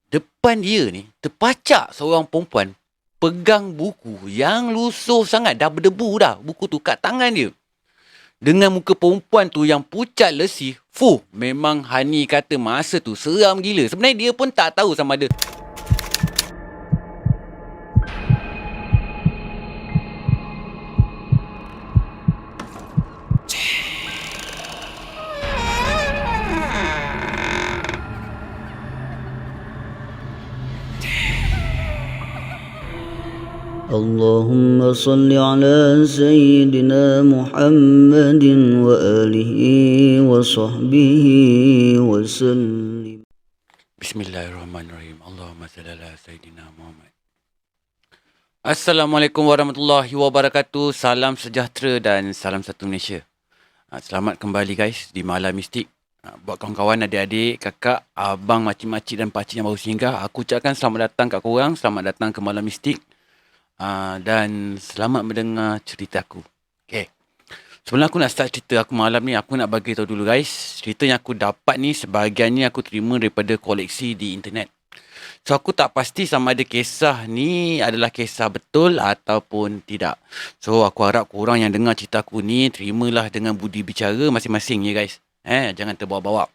Depan dia ni terpacak seorang perempuan pegang buku yang lusuh sangat, dah berdebu dah buku tu kat tangan dia. Dengan muka perempuan tu yang pucat lesi, memang Hani kata masa tu seram gila. Sebenarnya dia pun tak tahu sama ada اللهم صل على سيدنا محمد وآله وصحبه وسلم. Bismillahirrahmanirrahim. Allahumma salli ala Sayyidina Muhammad. Assalamualaikum warahmatullahi wabarakatuh. Salam sejahtera dan salam satu Malaysia. Selamat kembali guys di Malam Mistik. Buat kawan-kawan, adik-adik, kakak, abang, makcik-makcik dan pakcik yang baru singgah, aku ucapkan selamat datang kat korang. Selamat datang ke Malam Mistik. Dan selamat mendengar ceritaku. Okay. Sebelum aku nak start cerita aku malam ni, aku nak bagi tahu dulu guys. Cerita yang aku dapat ni sebahagiannya aku terima daripada koleksi di internet. So aku tak pasti sama ada kisah ni adalah kisah betul ataupun tidak. So aku harap korang yang dengar cerita aku ni terimalah dengan budi bicara masing-masing ya guys. Jangan terbawa-bawa.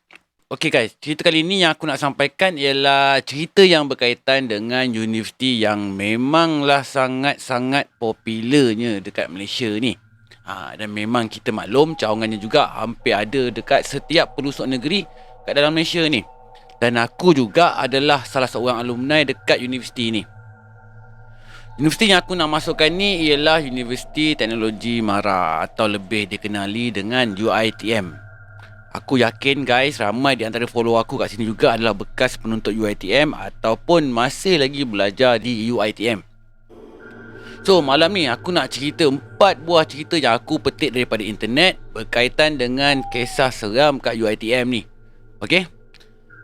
Okay guys, cerita kali ni yang aku nak sampaikan ialah cerita yang berkaitan dengan universiti yang memanglah sangat-sangat popularnya dekat Malaysia ni. Dan memang kita maklum cawangannya juga hampir ada dekat setiap pelosok negeri kat dalam Malaysia ni. Dan aku juga adalah salah seorang alumni dekat universiti ni. Universiti yang aku nak masukkan ni ialah Universiti Teknologi Mara atau lebih dikenali dengan UiTM. Aku yakin guys, ramai di antara follower aku kat sini juga adalah bekas penuntut UiTM ataupun masih lagi belajar di UiTM. So malam ni aku nak cerita 4 buah cerita yang aku petik daripada internet berkaitan dengan kisah seram kat UiTM ni. Okay?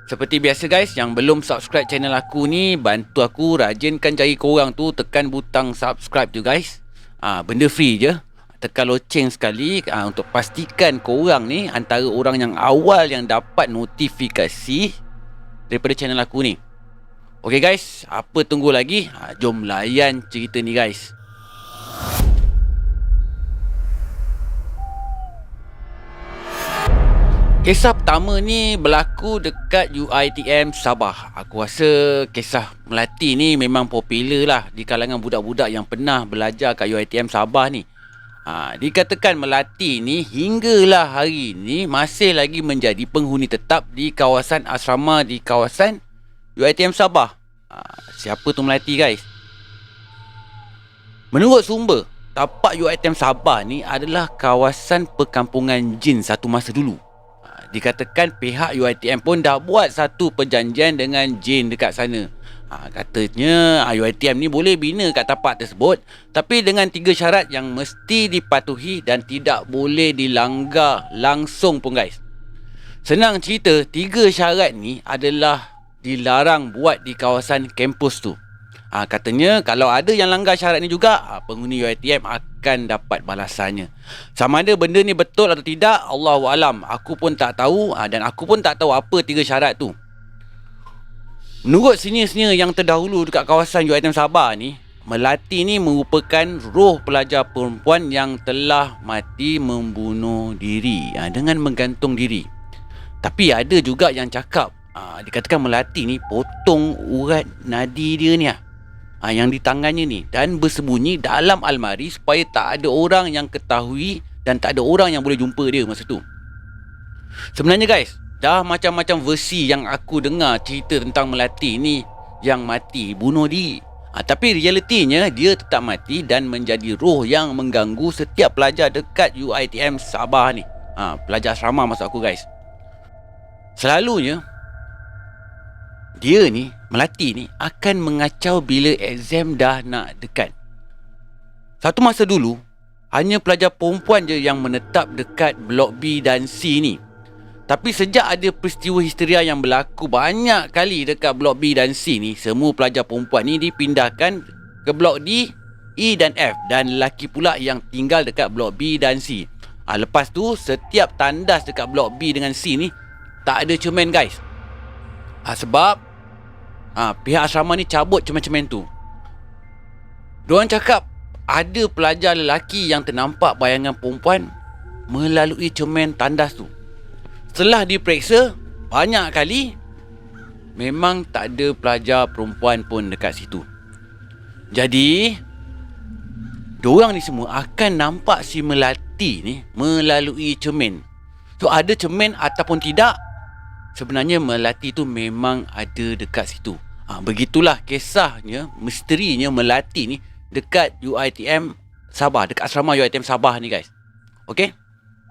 Seperti biasa guys, yang belum subscribe channel aku ni, bantu aku rajinkan jari korang tu tekan butang subscribe tu guys. Benda free je. Tekan loceng sekali untuk pastikan korang ni antara orang yang awal yang dapat notifikasi daripada channel aku ni. Okay guys, apa tunggu lagi? Jom layan cerita ni guys. Kisah pertama ni berlaku dekat UiTM Sabah. Aku rasa kisah Melati ni memang popular lah di kalangan budak-budak yang pernah belajar kat UiTM Sabah ni. Dikatakan Melati ni hinggalah hari ni masih lagi menjadi penghuni tetap di kawasan asrama di kawasan UiTM Sabah. Siapa tu Melati guys? Menurut sumber, tapak UiTM Sabah ni adalah kawasan perkampungan jin satu masa dulu. Dikatakan pihak UiTM pun dah buat satu perjanjian dengan jin dekat sana. Katanya UiTM ni boleh bina kat tapak tersebut, tapi dengan 3 syarat yang mesti dipatuhi dan tidak boleh dilanggar langsung pun guys. Senang cerita, 3 syarat ni adalah dilarang buat di kawasan kampus tu. Katanya kalau ada yang langgar syarat ni juga, penghuni UiTM akan dapat balasannya. Sama ada benda ni betul atau tidak, Allahualam, aku pun tak tahu, dan aku pun tak tahu apa 3 syarat tu. Menurut senior-senior yang terdahulu dekat kawasan UiTM Sabah ni, Melati ni merupakan roh pelajar perempuan yang telah mati membunuh diri dengan menggantung diri. Tapi ada juga yang cakap dikatakan Melati ni potong urat nadi dia ni yang di tangannya ni dan bersembunyi dalam almari supaya tak ada orang yang ketahui dan tak ada orang yang boleh jumpa dia masa tu. Sebenarnya guys, dah macam-macam versi yang aku dengar cerita tentang Melati ni yang mati bunuh diri. Tapi realitinya dia tetap mati dan menjadi roh yang mengganggu setiap pelajar dekat UiTM Sabah ni. Pelajar asrama maksud aku guys. Selalunya dia ni, Melati ni akan mengacau bila exam dah nak dekat. Satu masa dulu, hanya pelajar perempuan je yang menetap dekat Blok B dan C ni. Tapi sejak ada peristiwa histeria yang berlaku banyak kali dekat Blok B dan C ni, semua pelajar perempuan ni dipindahkan ke Blok D, E dan F, dan lelaki pula yang tinggal dekat Blok B dan C. Lepas tu, setiap tandas dekat Blok B dengan C ni tak ada cermin guys. Sebab pihak asrama ni cabut cermin-cermin tu. Diorang cakap ada pelajar lelaki yang ternampak bayangan perempuan melalui cermin tandas tu. Setelah diperiksa banyak kali, memang tak ada pelajar perempuan pun dekat situ. Jadi diorang ni semua akan nampak si Melati ni melalui cermin. So ada cermin ataupun tidak, sebenarnya Melati tu memang ada dekat situ. Begitulah kisahnya, misterinya Melati ni dekat UiTM Sabah, dekat asrama UiTM Sabah ni guys. Okey,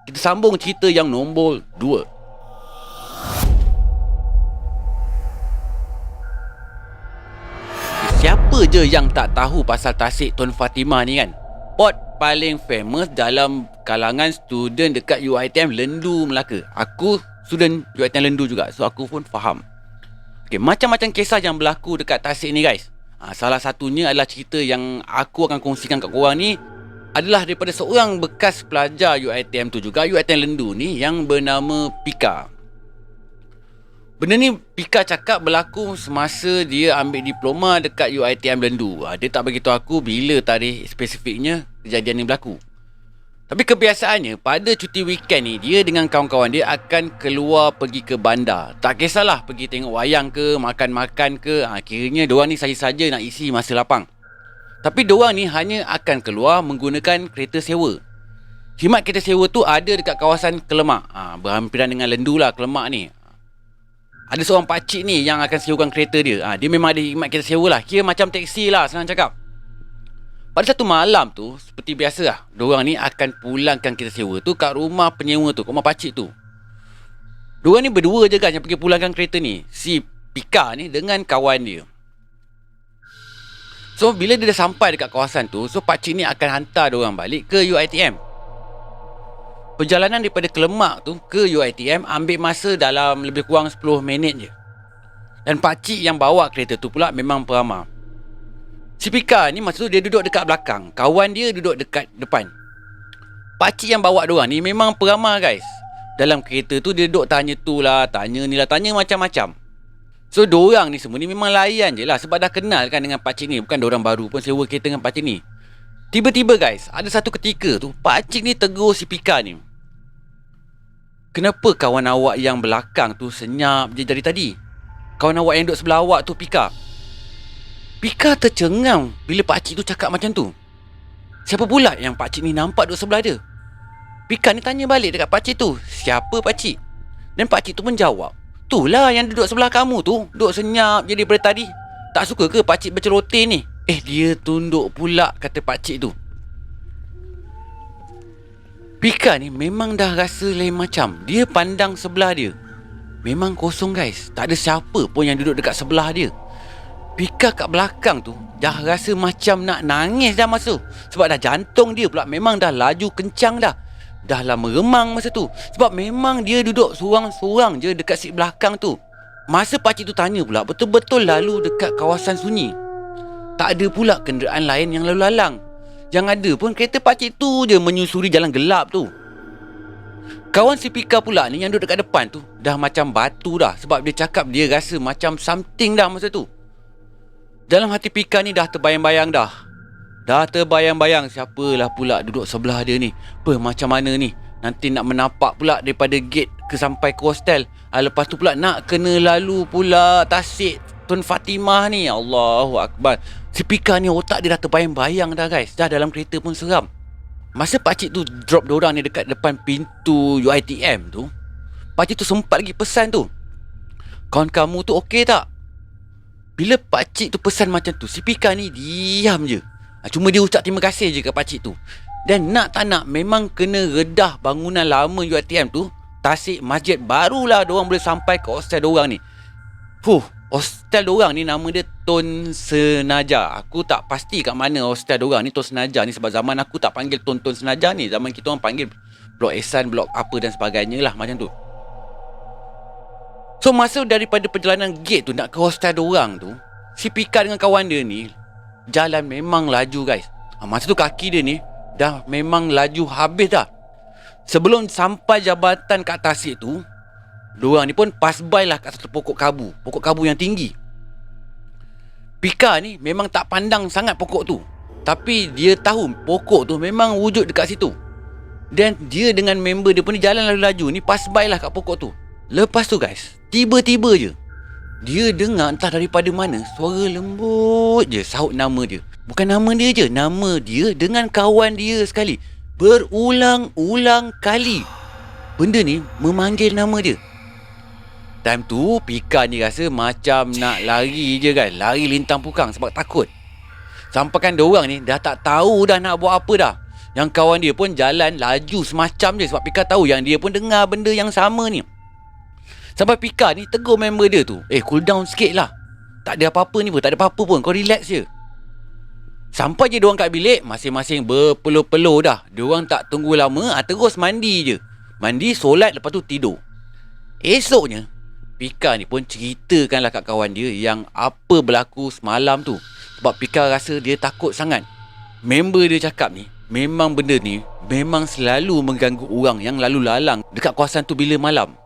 kita sambung cerita yang nombor 2. Siapa je yang tak tahu pasal tasik Tun Fatimah ni kan? Spot paling famous dalam kalangan student dekat UiTM Lendu Melaka. Aku student UiTM Lendu juga, so aku pun faham. Okay, macam-macam kisah yang berlaku dekat tasik ni guys. Salah satunya adalah cerita yang aku akan kongsikan kat korang ni adalah daripada seorang bekas pelajar UiTM tu juga, UiTM Lendu ni, yang bernama Pika. Benda ni Pika cakap berlaku semasa dia ambil diploma dekat UiTM Lendu. Dia tak beritahu aku bila tarikh spesifiknya kejadian ni berlaku. Tapi kebiasaannya pada cuti weekend ni, dia dengan kawan-kawan dia akan keluar pergi ke bandar. Tak kisahlah pergi tengok wayang ke, makan-makan ke, kiranya diorang ni saja-saja nak isi masa lapang. Tapi diorang ni hanya akan keluar menggunakan kereta sewa. Khidmat kereta sewa tu ada dekat kawasan Kelemak. Berhampiran dengan Lendu lah Kelemak ni. Ada seorang pakcik ni yang akan sewakan kereta dia. Dia memang ada khidmat kereta sewa lah. Kira macam teksi lah, senang cakap. Pada satu malam tu, seperti biasa lah, diorang ni akan pulangkan kereta sewa tu kat rumah penyewa tu, kat rumah pakcik tu. Diorang ni berdua je guys yang pergi pulangkan kereta ni, si Pika ni dengan kawan dia. So bila dia dah sampai dekat kawasan tu, so pakcik ni akan hantar diorang balik ke UiTM. Perjalanan daripada Kelemak tu ke UiTM ambil masa dalam lebih kurang 10 minit je. Dan pakcik yang bawa kereta tu pula memang peramah. Si Pika ni masa tu dia duduk dekat belakang, kawan dia duduk dekat depan. Pakcik yang bawa diorang ni memang peramah guys. Dalam kereta tu dia duduk tanya tu lah, tanya ni lah, tanya macam-macam. So diorang ni semua ni memang layan je lah, sebab dah kenal kan dengan pakcik ni. Bukan diorang baru pun sewa kereta dengan pakcik ni. Tiba-tiba guys, ada satu ketika tu pakcik ni tegur si Pika ni, "Kenapa kawan awak yang belakang tu senyap je dari tadi? Kawan awak yang duduk sebelah awak tu Pika." Pika tercengang bila pakcik tu cakap macam tu. Siapa pula yang pakcik ni nampak duduk sebelah dia? Pika ni tanya balik dekat pakcik tu, "Siapa pakcik?" Dan pakcik tu pun jawab, "Itulah yang duduk sebelah kamu tu, duduk senyap je daripada tadi. Tak suka ke pakcik berceloteh ni?" Dia tunduk pula, kata pakcik tu. Pika ni memang dah rasa lain macam. Dia pandang sebelah dia, memang kosong guys. Tak ada siapa pun yang duduk dekat sebelah dia. Pika kat belakang tu dah rasa macam nak nangis dah masa tu. Sebab dah jantung dia pula memang dah laju kencang dah. Dah lama remang masa tu. Sebab memang dia duduk seorang-seorang je dekat seat belakang tu. Masa pakcik tu tanya pula, betul-betul lalu dekat kawasan sunyi. Tak ada pula kenderaan lain yang lalu lalang. Yang ada pun kereta pakcik tu je menyusuri jalan gelap tu. Kawan si Pika pula ni yang duduk dekat depan tu dah macam batu dah. Sebab dia cakap dia rasa macam something dah masa tu. Dalam hati Pika ni dah terbayang-bayang dah. Dah terbayang-bayang siapalah pula duduk sebelah dia ni. Macam mana ni? Nanti nak menapak pula daripada gate ke sampai ke hostel. Lepas tu pula nak kena lalu pula tasik Tun Fatimah ni. Allahu Akbar. Si Pika ni otak dia dah terbayang-bayang dah guys. Dah dalam kereta pun seram. Masa pakcik tu drop diorang ni dekat depan pintu UiTM tu, pakcik tu sempat lagi pesan tu, "Kawan kamu tu okey tak?" Bila pakcik tu pesan macam tu, si Pika ni diam je. Cuma dia ucap terima kasih je kat pakcik tu. Dan nak tak nak memang kena redah bangunan lama UiTM tu, tasik masjid, barulah diorang boleh sampai ke hostel diorang ni. Hostel diorang ni nama dia Tun Senaja. Aku tak pasti kat mana hostel diorang ni Tun Senaja ni. Sebab zaman aku tak panggil Tun Senaja ni. Zaman kita orang panggil Blok Ehsan, Blok apa dan sebagainya lah macam tu. So masa daripada perjalanan gate tu nak ke hostel diorang tu, si Pika dengan kawan dia ni jalan memang laju guys. Masa tu kaki dia ni dah memang laju habis dah. Sebelum sampai jabatan kat tasik tu, diorang ni pun pass by lah kat satu pokok kabu. Pokok kabu yang tinggi. Pika ni memang tak pandang sangat pokok tu, tapi dia tahu pokok tu memang wujud dekat situ. Dan dia dengan member dia pun ni jalan lalu laju ni, pass by lah kat pokok tu. Lepas tu guys, tiba-tiba je dia dengar entah daripada mana suara lembut je sahut nama dia. Bukan nama dia je, nama dia dengan kawan dia sekali. Berulang-ulang kali benda ni memanggil nama dia. Time tu Pika ni rasa macam nak lari je kan, lari lintang pukang sebab takut. Sampaikan diorang ni dah tak tahu dah nak buat apa dah. Yang kawan dia pun jalan laju semacam je sebab Pika tahu yang dia pun dengar benda yang sama ni. Sampai Pika ni tegur member dia tu, cool down sikit lah, tak ada apa-apa ni pun, tak ada apa-apa pun, kau relax je. Sampai je diorang kat bilik, masing-masing berpeluh-peluh dah. Diorang tak tunggu lama, terus mandi je. Mandi, solat, lepas tu tidur. Esoknya Pika ni pun ceritakanlah kat kawan dia yang apa berlaku semalam tu. Sebab Pika rasa dia takut sangat. Member dia cakap ni, memang benda ni memang selalu mengganggu orang yang lalu lalang dekat kawasan tu bila malam.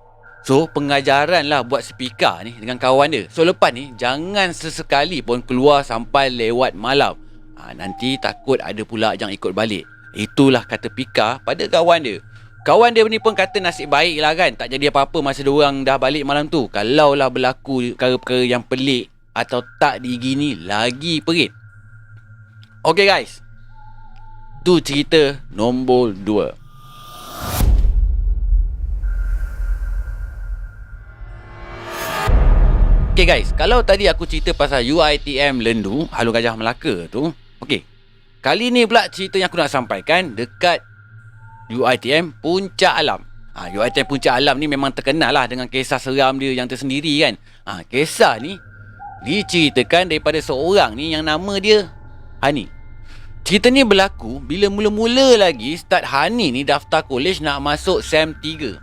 So pengajaran lah buat si Pika ni dengan kawan dia. So lepas ni jangan sesekali pun keluar sampai lewat malam. Nanti takut ada pula yang ikut balik. Itulah kata Pika pada kawan dia. Kawan dia ni pun kata nasib baik lah kan, tak jadi apa-apa masa diorang dah balik malam tu. Kalau lah berlaku perkara-perkara yang pelik atau tak digini, lagi perit. Okay guys, tu cerita nombor 2. Okay guys, kalau tadi aku cerita pasal UiTM Lendu, Halung Gajah Melaka tu, okay, kali ni pula cerita yang aku nak sampaikan dekat UiTM Puncak Alam. UiTM Puncak Alam ni memang terkenal lah dengan kisah seram dia yang tersendiri kan. Kisah ni diceritakan daripada seorang ni yang nama dia Hani. Cerita ni berlaku bila mula-mula lagi start Hani ni daftar college nak masuk SEM 3.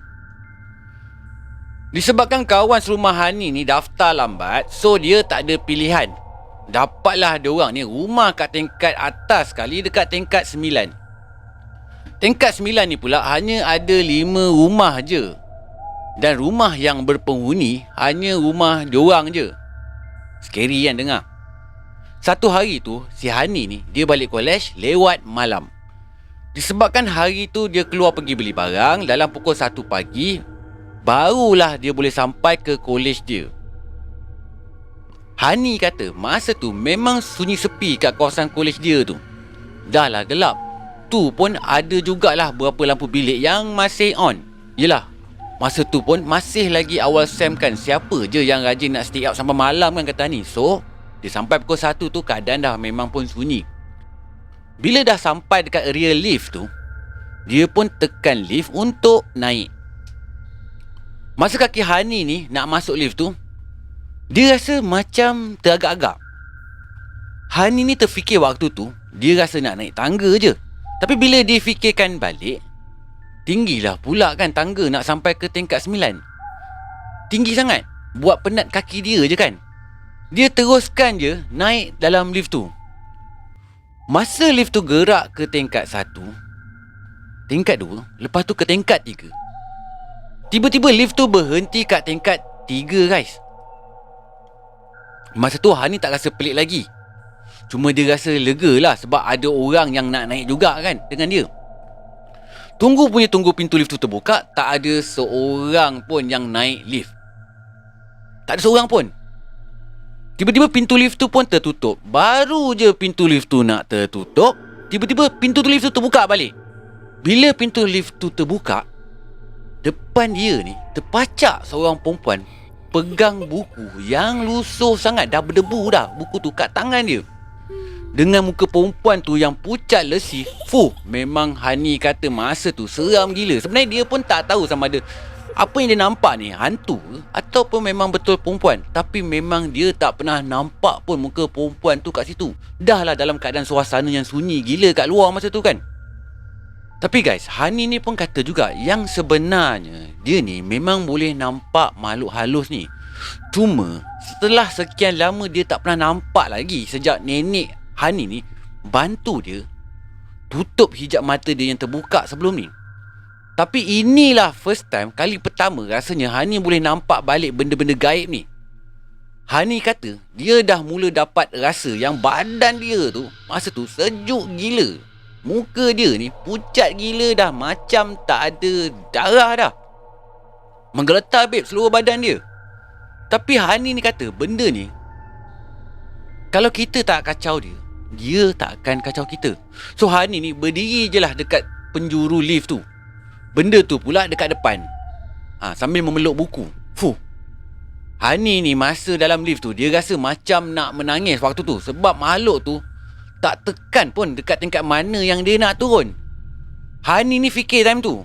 Disebabkan kawan serumah Hani ni daftar lambat, so dia tak ada pilihan. Dapatlah diorang ni rumah kat tingkat atas sekali, dekat tingkat 9. Tingkat 9 ni pula hanya ada 5 rumah je. Dan rumah yang berpenghuni hanya rumah diorang je. Scary kan dengar. Satu hari tu si Hani ni dia balik kolej lewat malam. Disebabkan hari tu dia keluar pergi beli barang, dalam pukul 1 pagi barulah dia boleh sampai ke kolej dia. Hani kata masa tu memang sunyi sepi kat kawasan kolej dia tu. Dah lah gelap. Tu pun ada jugalah beberapa lampu bilik yang masih on. Yelah, masa tu pun masih lagi awal SEM kan, siapa je yang rajin nak stay out sampai malam kan kata Hani. So dia sampai pukul 1 tu keadaan dah memang pun sunyi. Bila dah sampai dekat area lift tu, dia pun tekan lift untuk naik. Masa kaki Hani ni nak masuk lift tu, dia rasa macam teragak-agak. Hani ni terfikir waktu tu dia rasa nak naik tangga je. Tapi bila dia fikirkan balik, tinggilah pula kan tangga nak sampai ke tingkat 9. Tinggi sangat, buat penat kaki dia je kan. Dia teruskan je naik dalam lift tu. Masa lift tu gerak ke tingkat 1, tingkat 2, lepas tu ke tingkat 3. Tiba-tiba lift tu berhenti kat tingkat 3 guys. Masa tu Hani tak rasa pelik lagi. Cuma dia rasa lega lah sebab ada orang yang nak naik juga kan dengan dia. Tunggu pintu lift tu terbuka, tak ada seorang pun yang naik lift. Tak ada seorang pun. Tiba-tiba pintu lift tu pun tertutup. Baru je pintu lift tu nak tertutup, tiba-tiba pintu lift tu terbuka balik. Bila pintu lift tu terbuka, depan dia ni terpacak seorang perempuan pegang buku yang lusuh sangat, dah berdebu dah buku tu kat tangan dia. Dengan muka perempuan tu yang pucat lesi, memang Hani kata masa tu seram gila. Sebenarnya dia pun tak tahu sama ada apa yang dia nampak ni hantu ke ataupun memang betul perempuan. Tapi memang dia tak pernah nampak pun muka perempuan tu kat situ. Dah lah dalam keadaan suasana yang sunyi gila kat luar masa tu kan. Tapi guys, Hani ni pun kata juga yang sebenarnya dia ni memang boleh nampak makhluk halus ni. Cuma setelah sekian lama dia tak pernah nampak lagi sejak nenek Hani ni bantu dia tutup hijab mata dia yang terbuka sebelum ni. Tapi inilah first time, kali pertama rasanya Hani boleh nampak balik benda-benda gaib ni. Hani kata dia dah mula dapat rasa yang badan dia tu masa tu sejuk gila. Muka dia ni pucat gila dah, macam tak ada darah dah. Menggeletar babe seluruh badan dia. Tapi Hani ni kata benda ni, kalau kita tak kacau dia, dia tak akan kacau kita. So Hani ni berdiri je lah dekat penjuru lift tu. Benda tu pula dekat depan, sambil memeluk buku. Hani ni masa dalam lift tu, dia rasa macam nak menangis waktu tu. Sebab makhluk tu tak tekan pun dekat tingkat mana yang dia nak turun. Hani ni fikir time tu,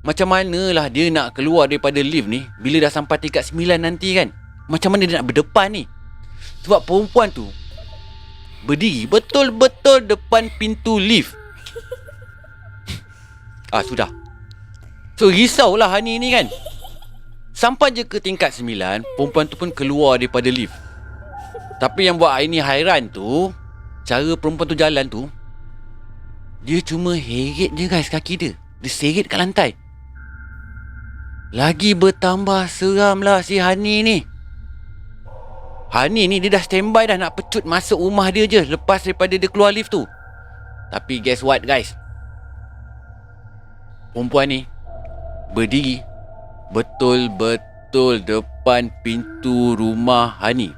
macam manalah dia nak keluar daripada lift ni bila dah sampai tingkat 9 nanti kan. Macam mana dia nak berdepan ni? Sebab perempuan tu berdiri betul-betul depan pintu lift. Sudah. So risaulah Hani ni kan. Sampai je ke tingkat 9, perempuan tu pun keluar daripada lift. Tapi yang buat Aini hairan tu, cara perempuan tu jalan tu, dia cuma heret je guys kaki dia. Dia seret kat lantai. Lagi bertambah seram lah si Hani ni. Hani ni dia dah standby dah nak pecut masuk rumah dia je lepas daripada dia keluar lift tu. Tapi guess what guys? Perempuan ni berdiri betul-betul depan pintu rumah Hani.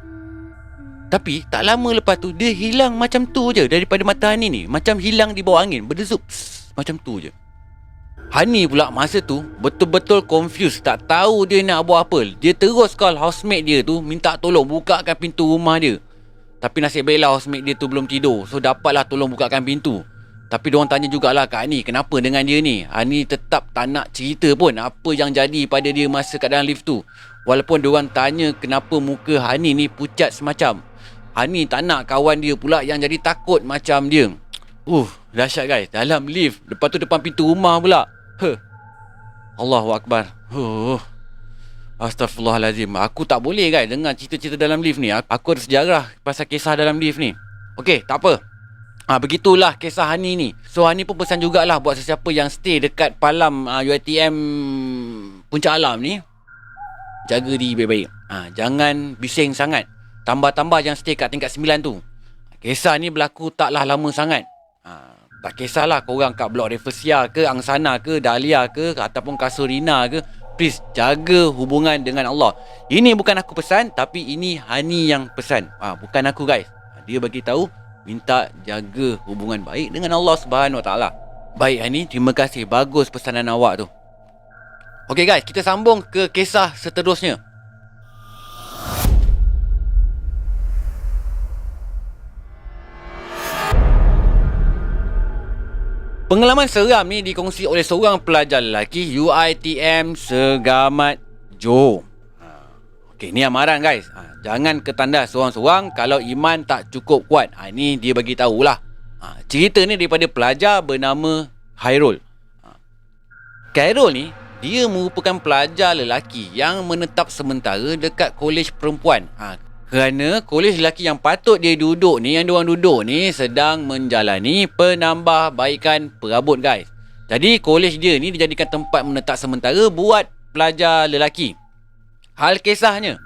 Tapi tak lama lepas tu dia hilang macam tu je daripada mata Hani ni. Macam hilang di bawah angin, berdesup macam tu je. Hani pula masa tu betul-betul confused, tak tahu dia nak buat apa. Dia terus call housemate dia tu, minta tolong bukakan pintu rumah dia. Tapi nasib baiklah housemate dia tu belum tidur, so dapatlah tolong bukakan pintu. Tapi diorang tanya jugalah kat Hani, kenapa dengan dia ni? Hani tetap tak nak cerita pun apa yang jadi pada dia masa kat dalam lift tu. Walaupun diorang tanya kenapa muka Hani ni pucat semacam. Hani tak nak kawan dia pula yang jadi takut macam dia. Dahsyat guys, dalam lift, lepas tu depan pintu rumah pula. Allahu Akbar. Astaghfirullahalazim. Aku tak boleh guys dengar cerita-cerita dalam lift ni. Aku ada sejarah pasal kisah dalam lift ni. Okey, tak apa. Begitulah kisah Hani ni. So Hani pun pesan jugalah buat sesiapa yang stay dekat Palam UiTM Puncak Alam ni, jaga diri baik-baik. Jangan bising sangat. Tambah-tambah yang stay kat tingkat 9 tu. Kisah ni berlaku taklah lama sangat. Tak kisahlah korang kat Blok Rafflesia ke, Angsana ke, Dahlia ke, ataupun Kasurina ke, please jaga hubungan dengan Allah. Ini bukan aku pesan, tapi ini Hani yang pesan. Bukan aku guys. Dia bagi tahu minta jaga hubungan baik dengan Allah Subhanahu Wa Taala. Baik Hani, terima kasih, bagus pesanan awak tu. Okey guys, kita sambung ke kisah seterusnya. Pengalaman seram ni dikongsi oleh seorang pelajar lelaki UiTM Segamat Johor. Okey, ni amaran guys. Jangan ketandas seorang-seorang kalau iman tak cukup kuat. Ini dia bagi tahulah. Cerita ni daripada pelajar bernama Khairul. Khairul ni dia merupakan pelajar lelaki yang menetap sementara dekat kolej perempuan. Kerana kolej lelaki yang patut dia duduk ni, yang diorang duduk ni sedang menjalani penambahbaikan perabot guys. Jadi kolej dia ni dijadikan tempat menetap sementara buat pelajar lelaki. Hal kisahnya,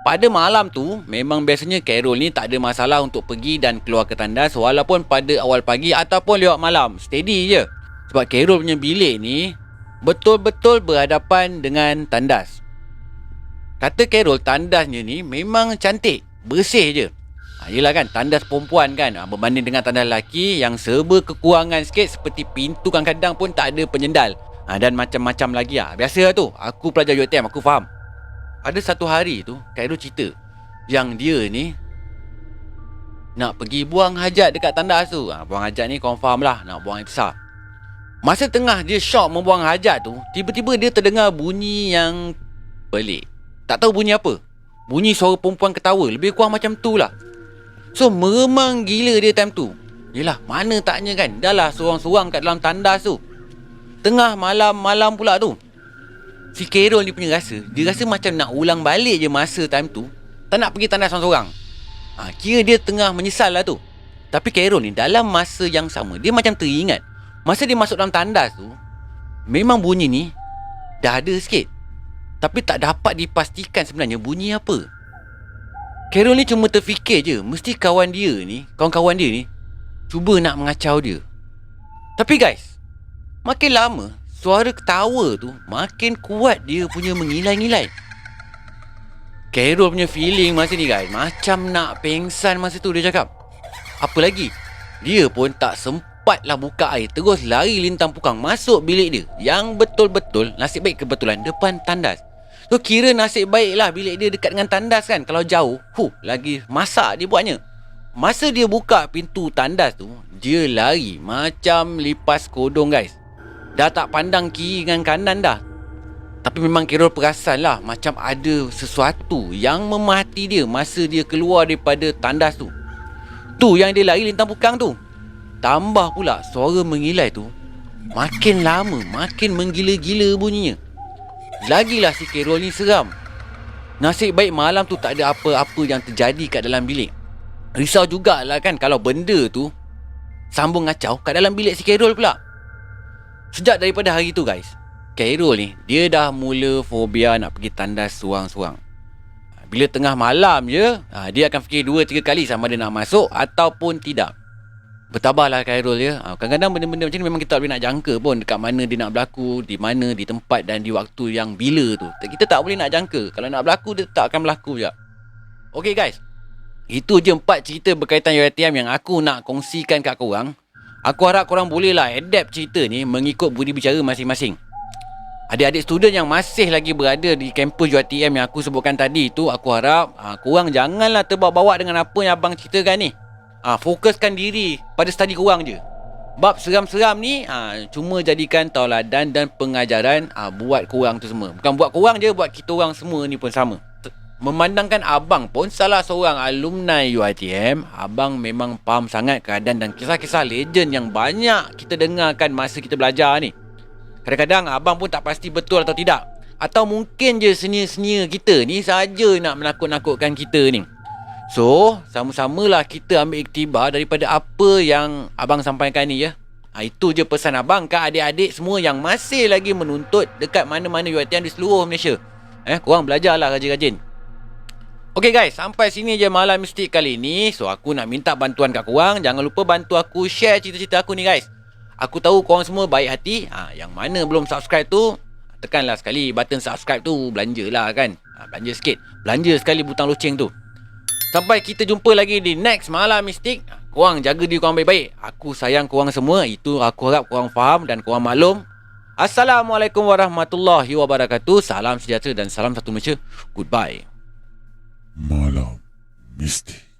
pada malam tu memang biasanya Khairul ni tak ada masalah untuk pergi dan keluar ke tandas walaupun pada awal pagi ataupun lewat malam. Steady je. Sebab Khairul punya bilik ni betul-betul berhadapan dengan tandas. Kata Khairul, tandasnya ni memang cantik, bersih je. Yelah kan, tandas perempuan kan, berbanding dengan tandas lelaki yang serba kekurangan sikit, seperti pintu kadang-kadang pun tak ada penyendal. Dan macam-macam lagi lah. Biasa lah tu, aku pelajar UiTM, aku faham. Ada satu hari tu, Khairul cerita yang dia ni nak pergi buang hajat dekat tandas tu. Buang hajat ni confirm lah, nak buang air besar. Masa tengah dia syok membuang hajat tu, tiba-tiba dia terdengar bunyi yang pelik. Tak tahu bunyi apa. Bunyi suara perempuan ketawa. Lebih kurang macam tu lah. So meremang gila dia time tu. Yelah, mana taknya kan, dah lah sorang-sorang kat dalam tandas tu. Tengah malam-malam pula tu. Si Khairul ni punya rasa, dia rasa macam nak ulang balik je masa time tu. Tak nak pergi tandas sorang-sorang. Kira dia tengah menyesal lah tu. Tapi Khairul ni dalam masa yang sama, dia macam teringat masa dia masuk dalam tandas tu, memang bunyi ni dah ada sikit, tapi tak dapat dipastikan sebenarnya bunyi apa. Carol ni cuma terfikir je mesti kawan-kawan dia ni cuba nak mengacau dia. Tapi guys, makin lama suara ketawa tu makin kuat dia punya mengilai-ngilai. Carol punya feeling masa ni guys macam nak pengsan masa tu dia cakap. Apa lagi, dia pun tak sempatlah buka air, terus lari lintang pukang masuk bilik dia yang betul-betul nasib baik kebetulan depan tandas. So kira nasib baik lah bilik dia dekat dengan tandas kan. Kalau jauh, lagi masak dia buatnya. Masa dia buka pintu tandas tu, dia lari macam lipas kodong guys. Dah tak pandang kiri dengan kanan dah. Tapi memang Carol perasan lah macam ada sesuatu yang memati dia masa dia keluar daripada tandas tu. Tu yang dia lari lintang pukang tu. Tambah pula suara mengilai tu makin lama makin menggila-gila bunyinya. Lagilah si Carol ni seram. Nasib baik malam tu tak ada apa-apa yang terjadi kat dalam bilik. Risau jugalah kan kalau benda tu sambung ngacau kat dalam bilik si Carol pula. Sejak daripada hari tu guys, Carol ni dia dah mula fobia nak pergi tandas seorang-seorang. Bila tengah malam je, dia akan fikir 2-3 kali sama ada nak masuk ataupun tidak. Bertabahlah Carol ya. Kadang-kadang benda-benda macam ni memang kita tak boleh nak jangka pun dekat mana dia nak berlaku, di mana, di tempat dan di waktu yang bila tu. Kita tak boleh nak jangka. Kalau nak berlaku, dia tak akan berlaku je. Okay guys, itu je 4 cerita berkaitan UiTM yang aku nak kongsikan kat korang. Aku harap korang bolehlah adapt cerita ni mengikut budi bicara masing-masing. Adik-adik student yang masih lagi berada di kampus UiTM yang aku sebutkan tadi tu, aku harap korang janganlah terbawa-bawa dengan apa yang abang ceritakan ni. Fokuskan diri pada study korang je. Bab seram-seram ni cuma jadikan tauladan dan pengajaran buat korang tu semua. Bukan buat korang je, buat kita orang semua ni pun sama. Memandangkan abang pun salah seorang alumni UiTM, abang memang faham sangat keadaan dan kisah-kisah legend yang banyak kita dengarkan masa kita belajar ni. Kadang-kadang abang pun tak pasti betul atau tidak. Atau mungkin je senior-senior kita ni saja nak menakut-nakutkan kita ni. So, sama-samalah kita ambil iktibar daripada apa yang abang sampaikan ni ya. Itu je pesan abang ke adik-adik semua yang masih lagi menuntut dekat mana-mana UiTM di seluruh Malaysia. Korang belajarlah rajin-rajin. Okay guys, sampai sini je Malam Mistik kali ni. So, aku nak minta bantuan kat korang. Jangan lupa bantu aku share cerita-cerita aku ni guys. Aku tahu korang semua baik hati. Yang mana belum subscribe tu, tekanlah sekali button subscribe tu. Belanjalah kan. Belanja sikit. Belanja sekali butang loceng tu. Sampai kita jumpa lagi di next Malam Mistik. Korang jaga diri korang baik-baik. Aku sayang korang semua. Itu aku harap korang faham dan korang maklum. Assalamualaikum warahmatullahi wabarakatuh. Salam sejahtera dan salam satu Malaysia. Goodbye. Malam Mistik.